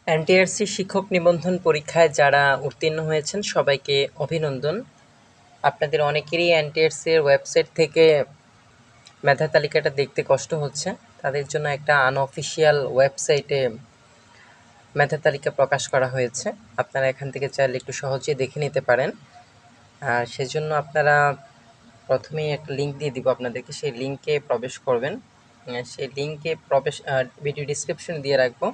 NTRC শিক্ষক নিবন্ধন পরীক্ষায় যারা উত্তীর্ণ হয়েছেন সবাইকে অভিনন্দন। আপনাদের অনেকেরই এনটিআরসির ওয়েবসাইট থেকে মেধা তালিকাটা দেখতে কষ্ট হচ্ছে। তাদের জন্য একটা আনঅফিসিয়াল ওয়েবসাইটে মেধা তালিকা প্রকাশ করা হয়েছে। আপনারা এখান থেকে চাইলে একটু সহজেই দেখে নিতে পারেন। আর সেজন্য আপনারা প্রথমেই একটা লিঙ্ক দিয়ে দিব আপনাদেরকে, সেই লিঙ্কে প্রবেশ করবেন। সেই লিঙ্কে প্রবেশ ভিডিও ডিসক্রিপশন দিয়ে রাখবো।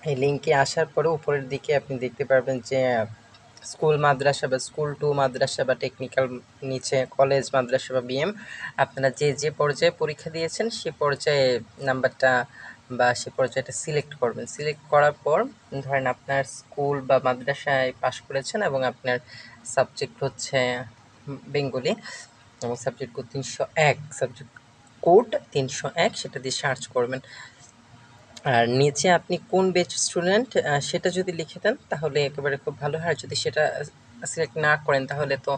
এই লিঙ্কে আসার পরে উপরের দিকে আপনি দেখতে পারবেন যে স্কুল মাদ্রাসা বা স্কুল টু মাদ্রাসা বা টেকনিক্যাল, নিচে কলেজ মাদ্রাসা বা বিএম, আপনারা যে যে পর্যায়ে পরীক্ষা দিয়েছেন সে পর্যায়ে নাম্বারটা বা সে পর্যায়টা সিলেক্ট করবেন। সিলেক্ট করার পর ধরেন আপনার স্কুল বা মাদ্রাসায় পাশ করেছেন এবং আপনার সাবজেক্ট হচ্ছে বেঙ্গলি এবং সাবজেক্ট কোড ৩০১, সাবজেক্ট কোড ৩০১, সেটা দিয়ে সার্চ করবেন। আর নিচে আপনি কোন ব্যাচ স্টুডেন্ট সেটা যদি লিখে দেন তাহলে একেবারে খুব ভালো হয়। আর যদি সেটা সিলেক্ট না করেন তাহলে তো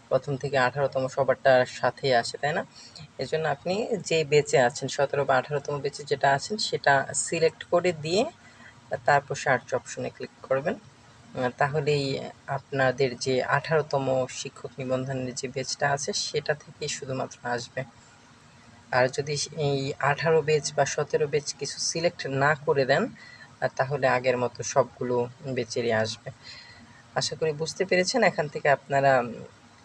প্রথম থেকে 18তম সবারটার সাথেই আসে, তাই না? এজন্য আপনি যে বেচে আছেন 17 বা 18তম বেচে যেটা আছেন সেটা সিলেক্ট করে দিয়ে তারপর সার্চ অপশনে ক্লিক করবেন। তাহলেই আপনাদের যে 18তম শিক্ষক নিবন্ধনের যে বেচটা আছে সেটা থেকেই শুধুমাত্র আসবে। আর যদি এই 18 বেচ বা 17 বেচ কিছু সিলেক্ট না করে দেন তাহলে আগের মতো সবগুলো বেচেরই আসবে। আশা করি বুঝতে পেরেছেন। এখান থেকে আপনারা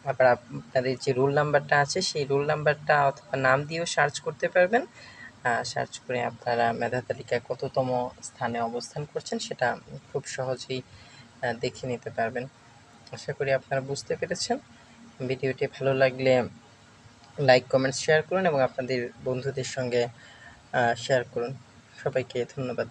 আবার আপনাদের যে রোল নাম্বারটা আছে সেই রোল নাম্বারটা অথবা নাম দিয়েও সার্চ করতে পারবেন। সার্চ করে আপনারা মেধা তালিকায় কততম স্থানে অবস্থান করছেন সেটা খুব সহজেই দেখে নিতে পারবেন। আশা করি আপনারা বুঝতে পেরেছেন। ভিডিওটি ভালো লাগলে লাইক, কমেন্টস, শেয়ার করুন এবং আপনাদের বন্ধুদের সঙ্গে শেয়ার করুন। সবাইকে ধন্যবাদ।